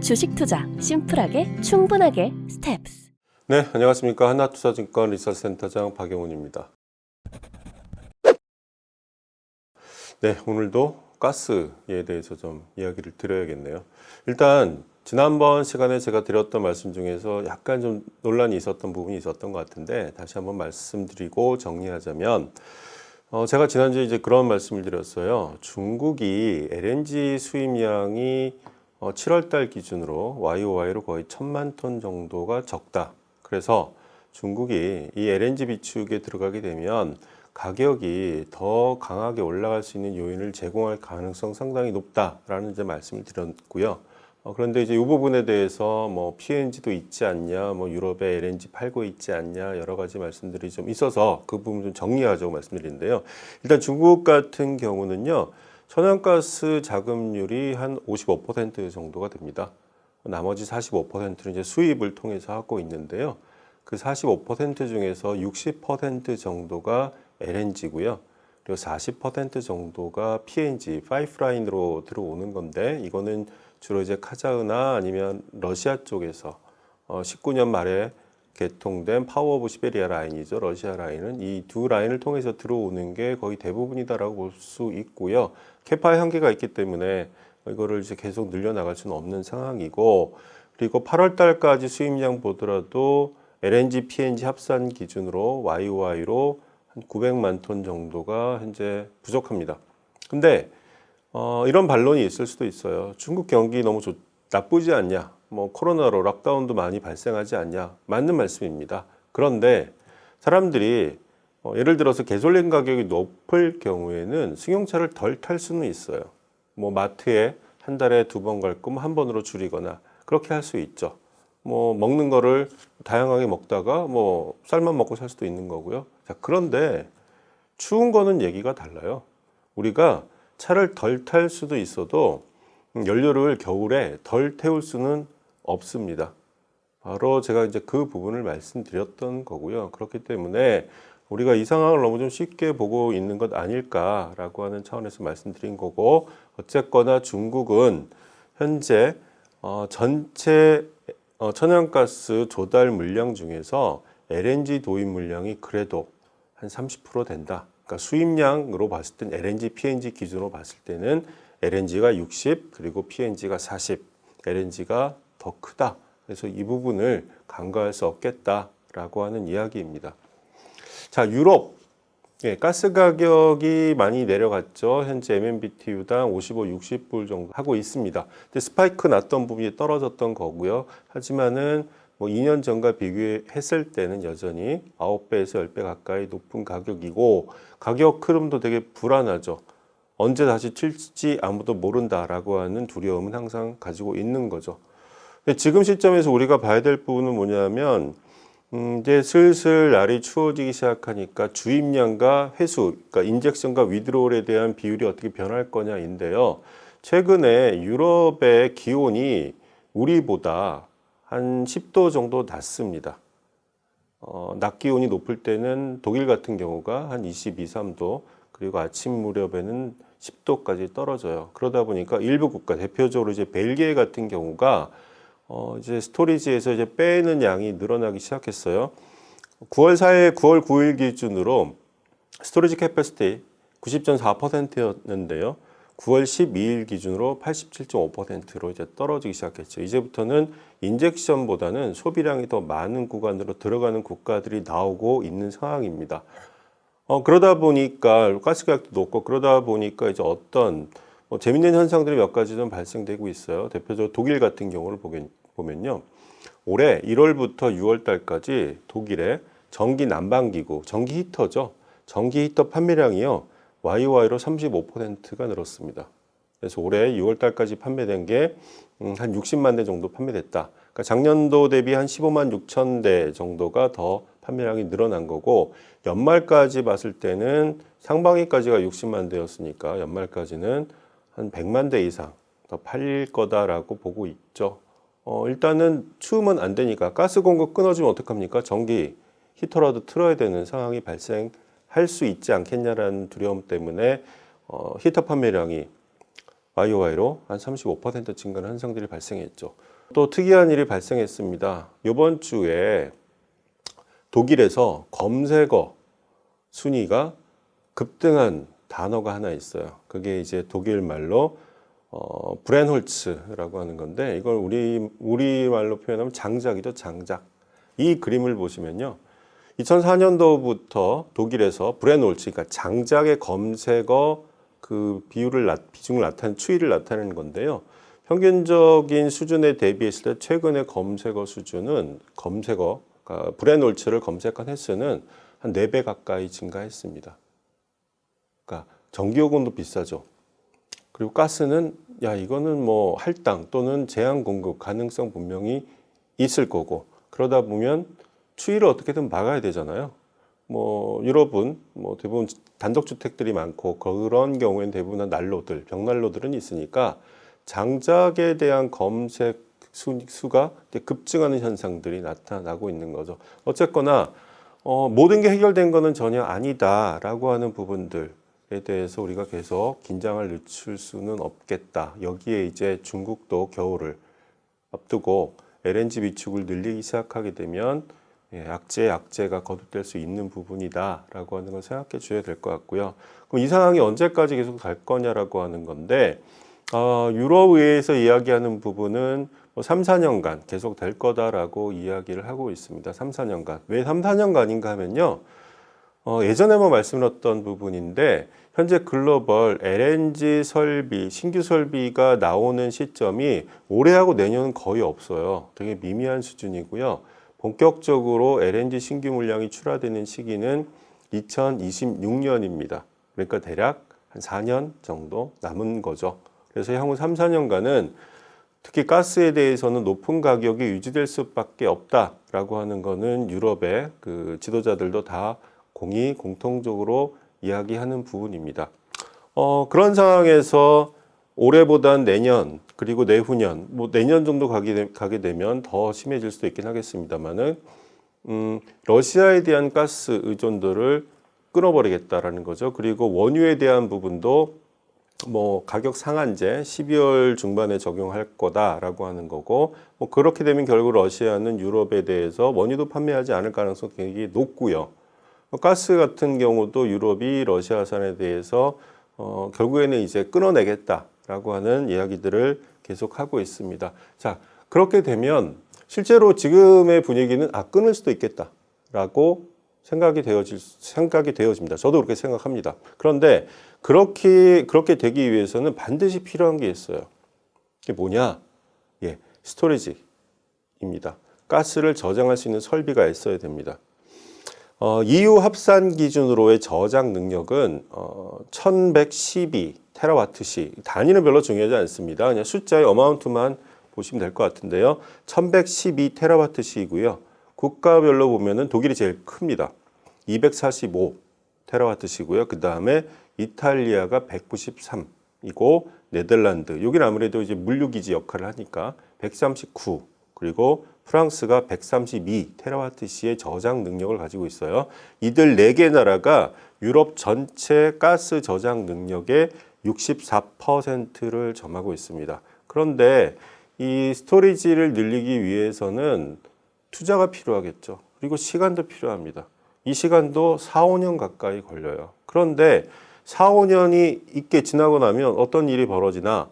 주식 투자 심플하게 충분하게 스텝스. 네, 안녕하십니까. 하나투자증권 리서치센터장 박영훈입니다. 네, 오늘도 가스에 대해서 좀 이야기를 드려야겠네요. 일단 지난번 시간에 제가 드렸던 말씀 중에서 약간 좀 논란이 있었던 부분이 있었던 것 같은데 다시 한번 말씀드리고 정리하자면 제가 지난주에 이제 그런 말씀을 드렸어요. 중국이 LNG 수입량이 7월 달 기준으로 YOY로 거의 1000만 톤 정도가 적다. 그래서 중국이 이 LNG 비축에 들어가게 되면 가격이 더 강하게 올라갈 수 있는 요인을 제공할 가능성 상당히 높다라는 이제 말씀을 드렸고요. 그런데 이제 이 부분에 대해서 뭐 PNG도 있지 않냐, 뭐 유럽에 LNG 팔고 있지 않냐, 여러 가지 말씀들이 좀 있어서 그 부분 좀 정리하자고 말씀드리는데요. 일단 중국 같은 경우는요, 천연가스 자급률이 한 55% 정도가 됩니다. 나머지 45%는 이제 수입을 통해서 하고 있는데요. 그 45% 중에서 60% 정도가 LNG고요. 그리고 40% 정도가 PNG, 파이프라인으로 들어오는 건데 이거는 주로 이제 카자흐나 아니면 러시아 쪽에서 19년 말에 개통된 파워 오브 시베리아 라인이죠. 러시아 라인은 이 두 라인을 통해서 들어오는 게 거의 대부분이다라고 볼 수 있고요. 캐파의 한계가 있기 때문에 이거를 이제 계속 늘려나갈 수는 없는 상황이고, 그리고 8월 달까지 수입량 보더라도 LNG, PNG 합산 기준으로 YOY로 한 900만 톤 정도가 현재 부족합니다. 근데 이런 반론이 있을 수도 있어요. 중국 경기 너무 나쁘지 않냐? 뭐 코로나로 락다운도 많이 발생하지 않냐? 맞는 말씀입니다. 그런데 사람들이 예를 들어서 가솔린 가격이 높을 경우에는 승용차를 덜 탈 수는 있어요. 뭐 마트에 한 달에 2번 갈 거면 한 번으로 줄이거나 그렇게 할 수 있죠. 뭐 먹는 거를 다양하게 먹다가 뭐 쌀만 먹고 살 수도 있는 거고요. 자, 그런데 추운 거는 얘기가 달라요. 우리가 차를 덜 탈 수도 있어도 연료를 겨울에 덜 태울 수는 없습니다. 바로 제가 이제 그 부분을 말씀드렸던 거고요. 그렇기 때문에 우리가 이 상황을 너무 좀 쉽게 보고 있는 것 아닐까라고 하는 차원에서 말씀드린 거고, 어쨌거나 중국은 현재 전체 천연가스 조달 물량 중에서 LNG 도입 물량이 그래도 한 30% 된다. 그러니까 수입량으로 봤을 땐 LNG, PNG 기준으로 봤을 때는 LNG가 60, 그리고 PNG가 40, LNG가 더 크다. 그래서 이 부분을 간과할 수 없겠다라고 하는 이야기입니다. 자, 유럽. 가스 가격이 많이 내려갔죠. 현재 MMBTU당 55, 60불 정도 하고 있습니다. 근데 스파이크 났던 부분이 떨어졌던 거고요. 하지만은 뭐 2년 전과 비교했을 때는 여전히 9배에서 10배 가까이 높은 가격이고, 가격 흐름도 되게 불안하죠. 언제 다시 튈지 아무도 모른다라고 하는 두려움은 항상 가지고 있는 거죠. 근데 지금 시점에서 우리가 봐야 될 부분은 뭐냐면, 이제 슬슬 날이 추워지기 시작하니까 주입량과 회수, 그러니까 인젝션과 위드로울에 대한 비율이 어떻게 변할 거냐인데요. 최근에 유럽의 기온이 우리보다 한 10도 정도 낮습니다. 낮 기온이 높을 때는 독일 같은 경우가 한 22, 3도, 그리고 아침 무렵에는 10도까지 떨어져요. 그러다 보니까 일부 국가, 대표적으로 이제 벨기에 같은 경우가 이제 스토리지에서 이제 빼는 양이 늘어나기 시작했어요. 9월 4일, 9월 9일 기준으로 스토리지 캐퍼시티 90.4%였는데요. 9월 12일 기준으로 87.5%로 이제 떨어지기 시작했죠. 이제부터는 인젝션보다는 소비량이 더 많은 구간으로 들어가는 국가들이 나오고 있는 상황입니다. 그러다 보니까 가스 가격도 높고, 그러다 보니까 이제 어떤 재밌는 현상들이 몇 가지 좀 발생되고 있어요. 대표적으로 독일 같은 경우를 보면요. 올해 1월부터 6월 달까지 독일의 전기 난방기구, 전기 히터죠. 전기 히터 판매량이요. YOY로 35%가 늘었습니다. 그래서 올해 6월 달까지 판매된 게 한 60만 대 정도 판매됐다. 그러니까 작년도 대비 한 15만 6천 대 정도가 더 판매량이 늘어난 거고, 연말까지 봤을 때는 상반기까지가 60만 대였으니까 연말까지는 한 100만 대 이상 더 팔릴 거다라고 보고 있죠. 일단은 추우면 안 되니까 가스 공급 끊어지면 어떡합니까? 전기 히터라도 틀어야 되는 상황이 발생할 수 있지 않겠냐라는 두려움 때문에 히터 판매량이 YOY로 한 35% 증가하는 현상들이 발생했죠. 또 특이한 일이 발생했습니다. 이번 주에 독일에서 검색어 순위가 급등한 단어가 하나 있어요. 그게 이제 독일 말로 브렌홀츠라고 하는 건데, 이걸 우리말로 표현하면 장작이죠, 장작. 이 그림을 보시면요. 2004년도부터 독일에서 브렌홀츠, 그러니까 장작의 검색어 그 비중을 나타내는 추이를 나타내는 건데요. 평균적인 수준에 대비했을 때 최근의 검색어 수준은 그러니까 브렌홀츠를 검색한 횟수는 한 4배 가까이 증가했습니다. 그러니까 전기요금도 비싸죠. 그리고 가스는 이거는 뭐 할당 또는 제한 공급 가능성 분명히 있을 거고, 그러다 보면 추위를 어떻게든 막아야 되잖아요. 뭐 유럽은 뭐 대부분 단독주택들이 많고 그런 경우에는 대부분 난로들, 벽난로들은 있으니까 장작에 대한 검색 수가 급증하는 현상들이 나타나고 있는 거죠. 어쨌거나 모든 게 해결된 거는 전혀 아니다라고 하는 부분들에 대해서 우리가 계속 긴장을 늦출 수는 없겠다. 여기에 이제 중국도 겨울을 앞두고 LNG 비축을 늘리기 시작하게 되면 악재가 거듭될 수 있는 부분이다라고 하는 걸 생각해 줘야 될 것 같고요. 그럼 이 상황이 언제까지 계속 갈 거냐라고 하는 건데, 유럽의회에서 이야기하는 부분은 3, 4년간 계속 될 거다라고 이야기를 하고 있습니다. 3, 4년간. 왜 3, 4년간인가 하면요. 예전에 말씀드렸던 부분인데, 현재 글로벌 LNG 설비, 신규 설비가 나오는 시점이 올해하고 내년은 거의 없어요. 되게 미미한 수준이고요. 본격적으로 LNG 신규 물량이 출하되는 시기는 2026년입니다. 그러니까 대략 한 4년 정도 남은 거죠. 그래서 향후 3, 4년간은 특히 가스에 대해서는 높은 가격이 유지될 수밖에 없다라고 하는 거는 유럽의 그 지도자들도 다 공통적으로 이야기하는 부분입니다. 그런 상황에서 올해보단 내년 그리고 내후년, 뭐 내년 정도 가게 되면 더 심해질 수도 있긴 하겠습니다만은 러시아에 대한 가스 의존도를 끊어버리겠다라는 거죠. 그리고 원유에 대한 부분도 뭐 가격 상한제 12월 중반에 적용할 거다라고 하는 거고, 뭐 그렇게 되면 결국 러시아는 유럽에 대해서 원유도 판매하지 않을 가능성이 굉장히 높고요. 가스 같은 경우도 유럽이 러시아산에 대해서 결국에는 이제 끊어내겠다라고 하는 이야기들을 계속하고 있습니다. 자, 그렇게 되면 실제로 지금의 분위기는 끊을 수도 있겠다라고 생각이 되어집니다. 저도 그렇게 생각합니다. 그런데 그렇게 되기 위해서는 반드시 필요한 게 있어요. 그게 뭐냐? 스토리지입니다. 가스를 저장할 수 있는 설비가 있어야 됩니다. EU 합산 기준으로의 저장 능력은 1112 테라와트시. 단위는 별로 중요하지 않습니다. 그냥 숫자의 어마운트만 보시면 될 것 같은데요. 1112 테라와트시이고요. 국가별로 보면은 독일이 제일 큽니다. 245 테라와트시고요. 그 다음에 이탈리아가 193이고 네덜란드, 여기는 아무래도 이제 물류기지 역할을 하니까 139, 그리고 프랑스가 132 테라와트시의 저장 능력을 가지고 있어요. 이들 4개 나라가 유럽 전체 가스 저장 능력의 64%를 점하고 있습니다. 그런데 이 스토리지를 늘리기 위해서는 투자가 필요하겠죠. 그리고 시간도 필요합니다. 이 시간도 4, 5년 가까이 걸려요. 그런데 4, 5년이 있게 지나고 나면 어떤 일이 벌어지나?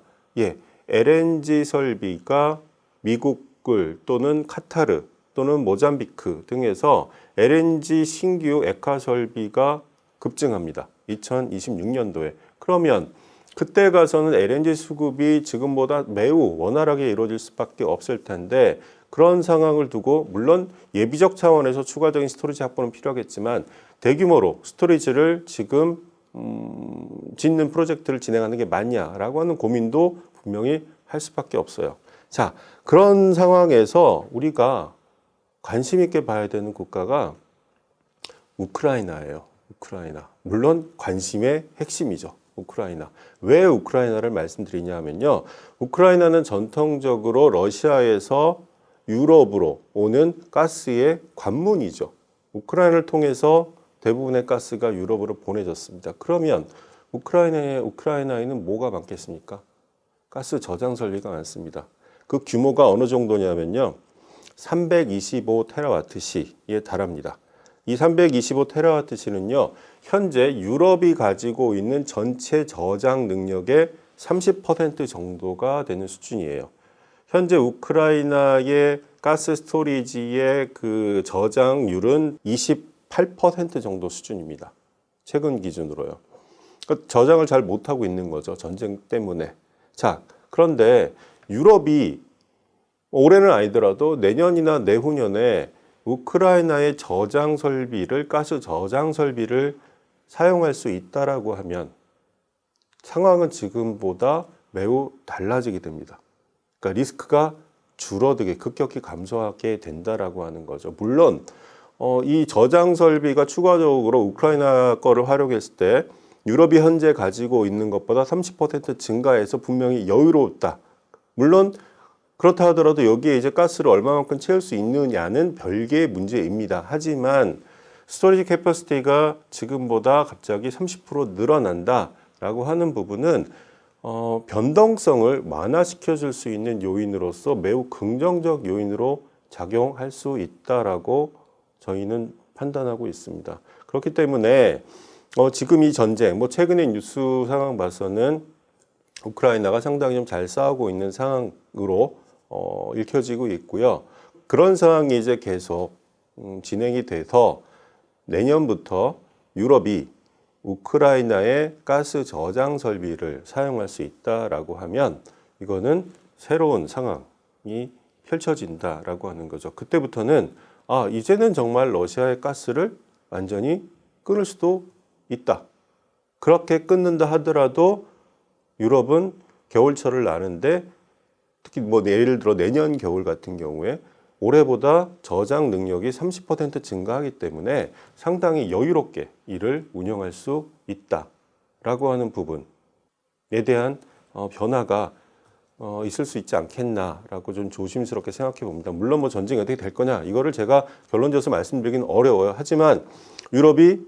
LNG 설비가 미국을 또는 카타르 또는 모잠비크 등에서 LNG 신규 액화 설비가 급증합니다. 2026년도에. 그러면 그때 가서는 LNG 수급이 지금보다 매우 원활하게 이루어질 수밖에 없을 텐데, 그런 상황을 두고 물론 예비적 차원에서 추가적인 스토리지 확보는 필요하겠지만 대규모로 스토리지를 지금 짓는 프로젝트를 진행하는 게 맞냐라고 하는 고민도 분명히 할 수밖에 없어요. 자, 그런 상황에서 우리가 관심 있게 봐야 되는 국가가 우크라이나예요. 우크라이나. 물론 관심의 핵심이죠. 우크라이나. 왜 우크라이나를 말씀드리냐 하면요. 우크라이나는 전통적으로 러시아에서 유럽으로 오는 가스의 관문이죠. 우크라이나를 통해서 대부분의 가스가 유럽으로 보내졌습니다. 그러면 우크라이나에는 뭐가 많겠습니까? 가스 저장 설비가 많습니다. 그 규모가 어느 정도냐면요. 325테라와트시에 달합니다. 이 325테라와트시는요. 현재 유럽이 가지고 있는 전체 저장 능력의 30% 정도가 되는 수준이에요. 현재 우크라이나의 가스 스토리지의 그 저장률은 28% 정도 수준입니다. 최근 기준으로요. 그러니까 저장을 잘 못하고 있는 거죠. 전쟁 때문에. 자, 그런데 유럽이 올해는 아니더라도 내년이나 내후년에 우크라이나의 저장 설비를, 가스 저장 설비를 사용할 수 있다라고 하면 상황은 지금보다 매우 달라지게 됩니다. 그러니까 리스크가 줄어들게 급격히 감소하게 된다라고 하는 거죠. 물론 이 저장 설비가 추가적으로 우크라이나 거를 활용했을 때 유럽이 현재 가지고 있는 것보다 30% 증가해서 분명히 여유롭다. 물론 그렇다 하더라도 여기에 이제 가스를 얼마만큼 채울 수 있느냐는 별개의 문제입니다. 하지만 스토리지 캐퍼시티가 지금보다 갑자기 30% 늘어난다라고 하는 부분은 변동성을 완화시켜 줄 수 있는 요인으로서 매우 긍정적 요인으로 작용할 수 있다라고 저희는 판단하고 있습니다. 그렇기 때문에 지금 이 전쟁, 최근의 뉴스 상황 봐서는 우크라이나가 상당히 좀 잘 싸우고 있는 상황으로 읽혀지고 있고요. 그런 상황이 이제 계속 진행이 돼서 내년부터 유럽이 우크라이나의 가스 저장 설비를 사용할 수 있다라고 하면 이거는 새로운 상황이 펼쳐진다라고 하는 거죠. 그때부터는 이제는 정말 러시아의 가스를 완전히 끊을 수도 있다. 그렇게 끊는다 하더라도 유럽은 겨울철을 나는데 특히 예를 들어 내년 겨울 같은 경우에 올해보다 저장 능력이 30% 증가하기 때문에 상당히 여유롭게 이를 운영할 수 있다라고 하는 부분에 대한 변화가 있을 수 있지 않겠나라고 좀 조심스럽게 생각해 봅니다. 물론 전쟁이 어떻게 될 거냐 이거를 제가 결론지어서 말씀드리기는 어려워요. 하지만 유럽이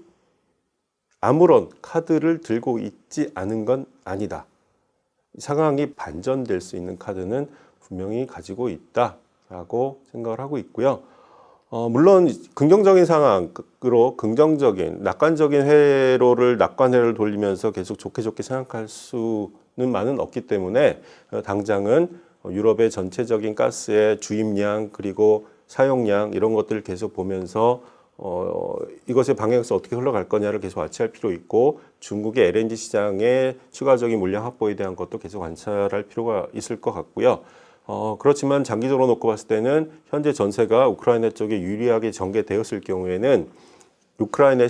아무런 카드를 들고 있지 않은 건 아니다. 상황이 반전될 수 있는 카드는 분명히 가지고 있다라고 생각을 하고 있고요. 물론 긍정적인 상황으로 긍정적인 낙관적인 낙관회로를 돌리면서 계속 좋게 생각할 수는 많은 없기 때문에 당장은 유럽의 전체적인 가스의 주입량 그리고 사용량 이런 것들을 계속 보면서 이것의 방향에서 어떻게 흘러갈 거냐를 계속 와치할 필요 있고 중국의 LNG 시장의 추가적인 물량 확보에 대한 것도 계속 관찰할 필요가 있을 것 같고요. 그렇지만 장기적으로 놓고 봤을 때는 현재 전세가 우크라이나 쪽에 유리하게 전개되었을 경우에는 우크라이나의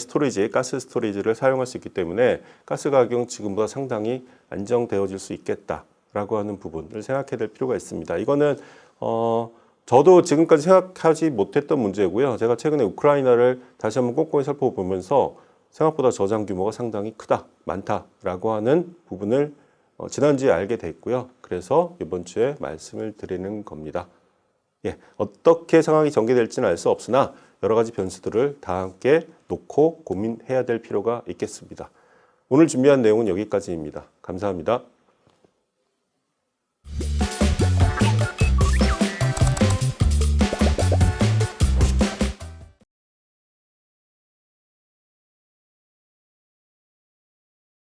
가스 스토리지를 사용할 수 있기 때문에 가스 가격은 지금보다 상당히 안정되어질 수 있겠다라고 하는 부분을 생각해야 될 필요가 있습니다. 이거는 저도 지금까지 생각하지 못했던 문제고요. 제가 최근에 우크라이나를 다시 한번 꼼꼼히 살펴보면서 생각보다 저장 규모가 상당히 많다라고 하는 부분을 지난주에 알게 됐고요. 그래서 이번 주에 말씀을 드리는 겁니다. 어떻게 상황이 전개될지는 알 수 없으나 여러 가지 변수들을 다 함께 놓고 고민해야 될 필요가 있겠습니다. 오늘 준비한 내용은 여기까지입니다. 감사합니다.